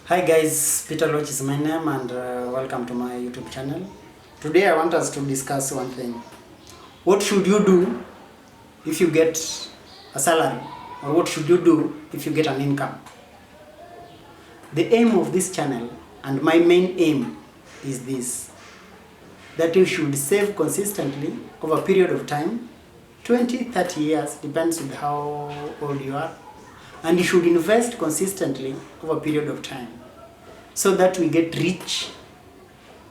Hi guys, Peter Loch is my name and welcome to my YouTube channel. Today I want us to discuss one thing. What should you do if you get a salary? Or what should you do if you get an income? The aim of this channel and my main aim is this. That you should save consistently over a period of time, 20, 30 years, depends on how old you are. And you should invest consistently over a period of time so that we get rich,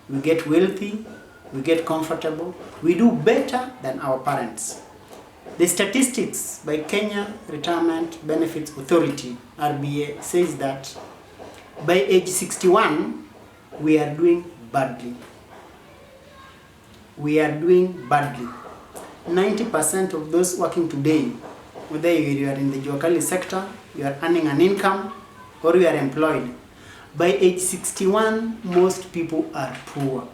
we get wealthy, we get comfortable, we do better than our parents. The statistics by Kenya Retirement Benefits Authority, RBA, says that by age 61, we are doing badly. We are doing badly. 90% of those working today, whether you are in the Juakali sector, you are earning an income, or you are employed, by age 61, most people are poor.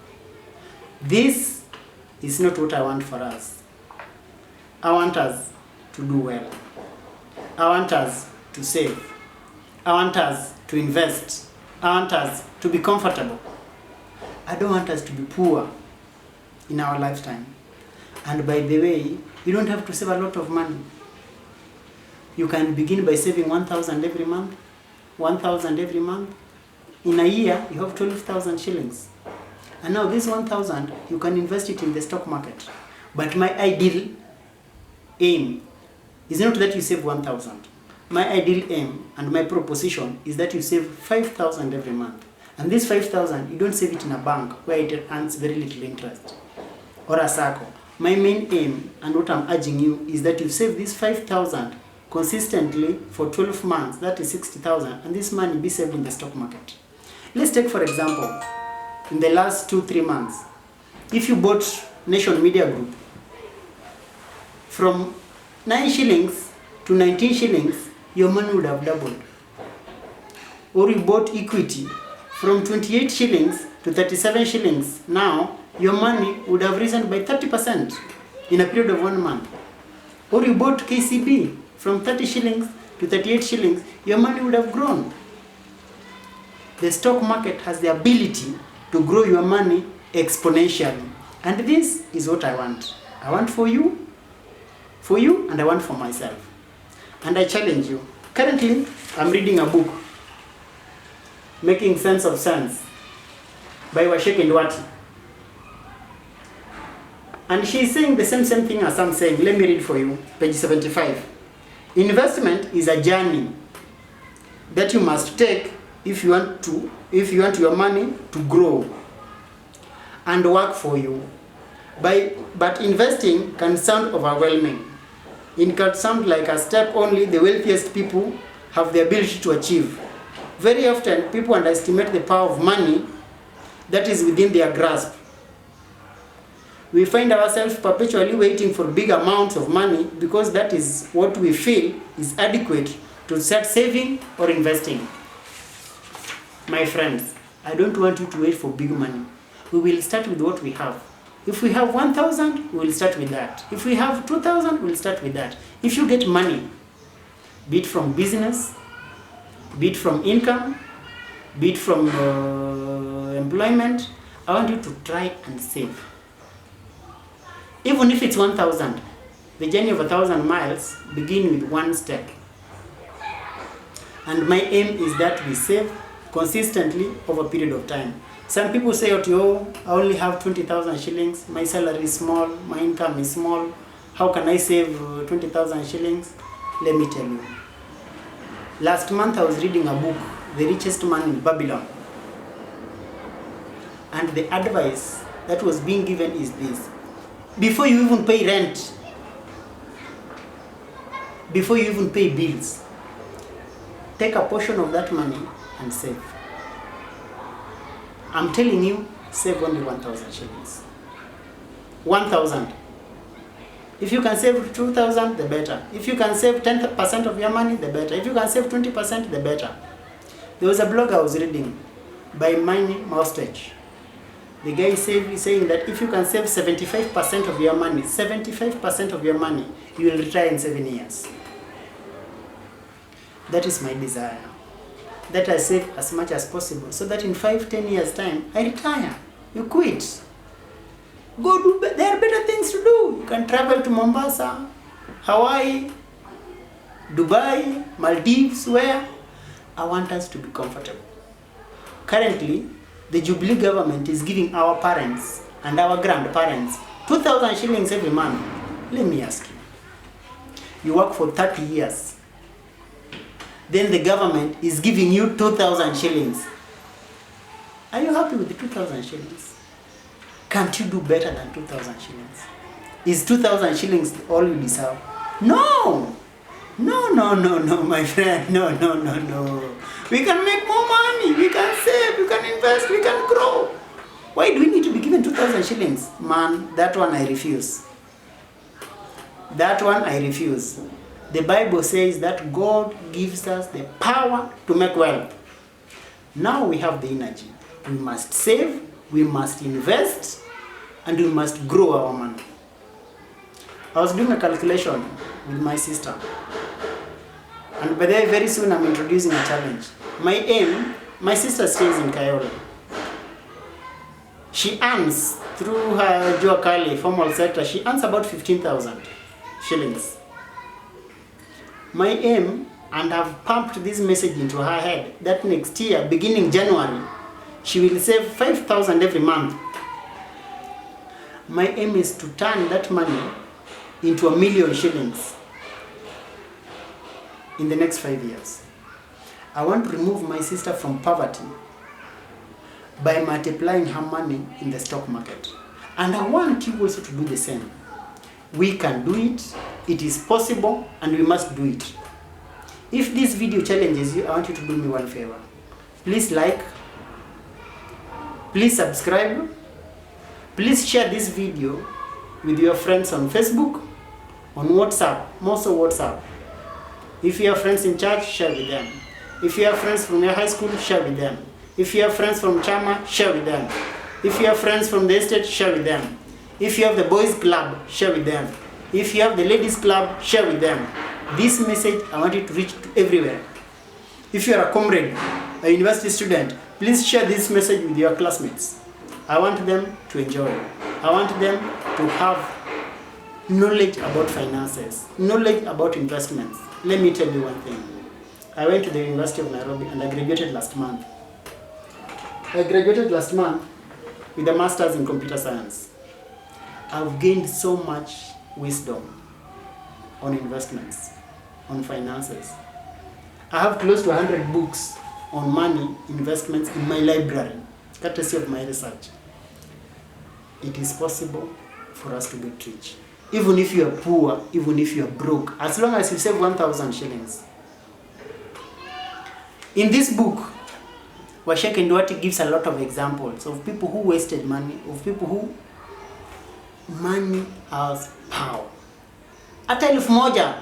This is not what I want for us. I want us to do well. I want us to save. I want us to invest. I want us to be comfortable. I don't want us to be poor in our lifetime. And by the way, you don't have to save a lot of money. You can begin by saving 1,000 every month, 1,000 every month. In a year, you have 12,000 shillings. And now this 1,000, you can invest it in the stock market. But my ideal aim is not that you save 1,000. My ideal aim and my proposition is that you save 5,000 every month. And this 5,000, you don't save it in a bank where it earns very little interest or a circle. My main aim and what I'm urging you is that you save this 5,000 consistently for 12 months, that is 60,000, and this money be saved in the stock market. Let's take for example, in the last 2-3 months, if you bought Nation Media Group from 9 shillings to 19 shillings, your money would have doubled. Or you bought Equity from 28 shillings to 37 shillings, now your money would have risen by 30% in a period of 1 month. Or you bought KCB from 30 shillings to 38 shillings, your money would have grown. The stock market has the ability to grow your money exponentially. And this is what I want. I want for you, and I want for myself. And I challenge you. Currently, I'm reading a book, Making Sense of Sense, by Washeke Ndwati. And she's saying the same thing as I'm saying. Let me read for you, page 75. Investment is a journey that you must take if you want your money to grow and work for you. But investing can sound overwhelming. It can sound like a step only the wealthiest people have the ability to achieve. Very often, people underestimate the power of money that is within their grasp. We find ourselves perpetually waiting for big amounts of money because that is what we feel is adequate to start saving or investing. My friends, I don't want you to wait for big money. We will start with what we have. If we have 1,000, we will start with that. If we have 2,000, we will start with that. If you get money, be it from business, be it from income, be it from employment, I want you to try and save. Even if it's 1,000, the journey of 1,000 miles begin with one step. And my aim is that we save consistently over a period of time. Some people say, oh, I only have 20,000 shillings, my salary is small, my income is small, how can I save 20,000 shillings? Let me tell you. Last month I was reading a book, The Richest Man in Babylon. And the advice that was being given is this. Before you even pay rent, before you even pay bills, take a portion of that money and save. I'm telling you, save only 1,000 shillings. 1,000. If you can save 2,000, the better. If you can save 10% of your money, the better. If you can save 20%, the better. There was a blog I was reading by Manny Maustage. The guy is saying that if you can save 75% of your money, 75% of your money, you will retire in 7 years. That is my desire. that I save as much as possible so that in 5-10 years time I retire. You quit. Go do, there are better things to do. You can travel to Mombasa, Hawaii, Dubai, Maldives, where I want us to be comfortable. Currently, the Jubilee government is giving our parents and our grandparents 2,000 shillings every month. Let me ask you. You work for 30 years. Then the government is giving you 2,000 shillings. Are you happy with the 2,000 shillings? Can't you do better than 2,000 shillings? Is 2,000 shillings all you deserve? No! No, my friend. No. We can make more money. We can save. We can invest. We can grow. Why do we need to be given 2,000 shillings? Man, that one I refuse. That one I refuse. The Bible says that God gives us the power to make wealth. Now we have the energy. We must save, we must invest, and we must grow our money. I was doing a calculation with my sister. And by the way, very soon I'm introducing a challenge. My aim, my sister stays in Kayole. She earns through her Jua Kali formal sector, she earns about 15,000 shillings. My aim, and I've pumped this message into her head, that next year, beginning January, she will save 5,000 every month. My aim is to turn that money into 1,000,000 shillings in the next 5 years. I want to remove my sister from poverty by multiplying her money in the stock market. And I want you also to do the same. We can do it, it is possible, and we must do it. If this video challenges you, I want you to do me one favor. Please like, please subscribe, please share this video with your friends on Facebook, on WhatsApp, more so WhatsApp. If you have friends in church, share with them. If you have friends from your high school, share with them. If you have friends from Chama, share with them. If you have friends from the estate, share with them. If you have the boys club, share with them. If you have the ladies club, share with them. This message, I want it to reach to everywhere. If you are a comrade, a university student, please share this message with your classmates. I want them to enjoy. I want them to have knowledge about finances, knowledge about investments. Let me tell you one thing. I went to the University of Nairobi and I graduated last month. I graduated last month with a master's in computer science. I've gained so much wisdom on investments, on finances. I have close to 100 books on money, investments in my library, courtesy of my research. It is possible for us to get rich. Even if you are poor, even if you are broke, as long as you save 1,000 shillings. In this book, Washeke Nduati gives a lot of examples of people who wasted money, of people who money has power. Hata 1,000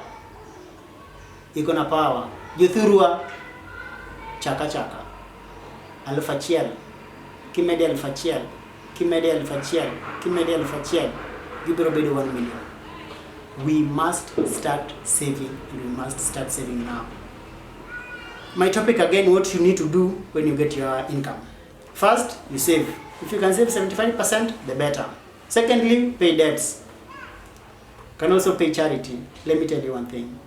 iko na power. Juthurua chaka alfachiel kimedi alfachiel gibiro bedo 1 million. We must start saving, and we must start saving now. My topic again, what you need to do when you get your income. First, you save. If you can save 75%, the better. Secondly, pay debts. Can also pay charity. Let me tell you one thing.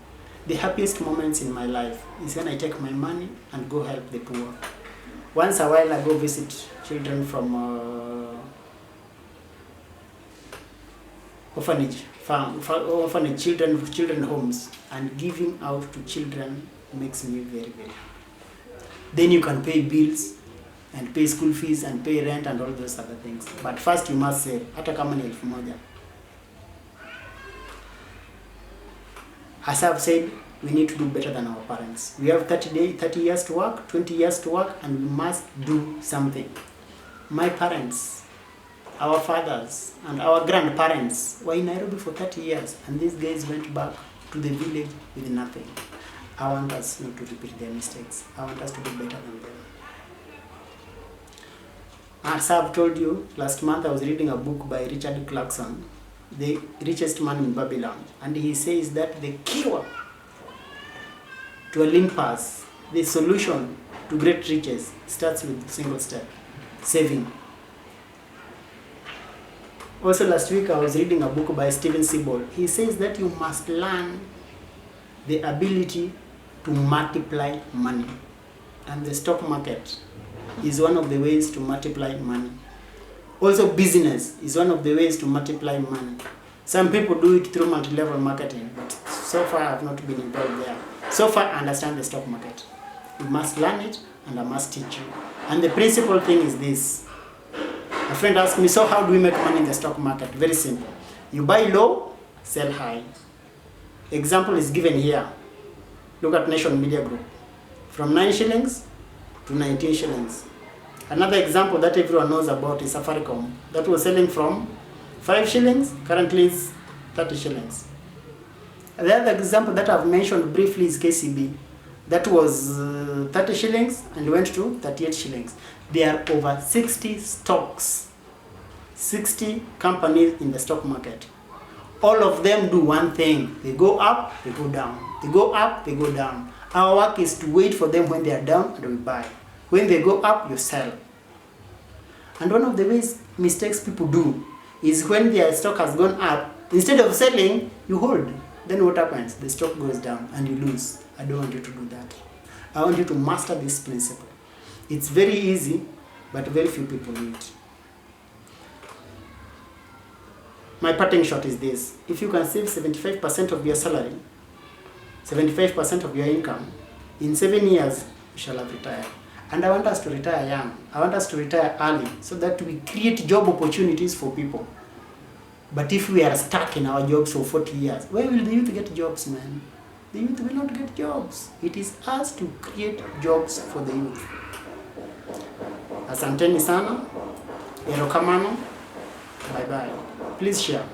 The happiest moments in my life is when I take my money and go help the poor. Once a while I go visit children from orphanage children homes, and giving out to children makes me very, very happy. Then you can pay bills and pay school fees and pay rent and all those other things. But first you must save. Hata kama ni 1,000. As I've said, we need to do better than our parents. We have 30 years to work, 20 years to work, and we must do something. My parents, our fathers, and our grandparents were in Nairobi for 30 years, and these guys went back to the village with nothing. I want us not to repeat their mistakes. I want us to do better than them. As I've told you, last month I was reading a book by Richard Clarkson, The Richest Man in Babylon, and he says that the cure to Olympus, the solution to great riches starts with single step, saving. Also last week I was reading a book by Steven Seabold. He says that you must learn the ability to multiply money. And the stock market is one of the ways to multiply money. Also business is one of the ways to multiply money. Some people do it through multi-level marketing, but so far I have not been involved there. So far I understand the stock market. You must learn it and I must teach you. And the principal thing is this. A friend asked me, so how do we make money in the stock market? Very simple. You buy low, sell high. Example is given here. Look at Nation Media Group. From 9 shillings to 19 shillings. Another example that everyone knows about is Safaricom. That was selling from 5 shillings, currently is 30 shillings. The other example that I've mentioned briefly is KCB. That was 30 shillings and went to 38 shillings. There are over 60 stocks, 60 companies in the stock market. All of them do one thing. They go up, they go down. They go up, they go down. Our work is to wait for them when they are down and we buy. When they go up, you sell. And one of the mistakes people do is when their stock has gone up, instead of selling, you hold. Then what happens? The stock goes down and you lose. I don't want you to do that. I want you to master this principle. It's very easy, but very few people do it. My parting shot is this. If you can save 75% of your salary, 75% of your income, in 7 years, you shall have retired. And I want us to retire young. I want us to retire early so that we create job opportunities for people. But if we are stuck in our jobs for 40 years, where will the youth get jobs, man? The youth will not get jobs. It is us to create jobs for the youth. Asanteni sana. Erokamano. Bye-bye. Please share.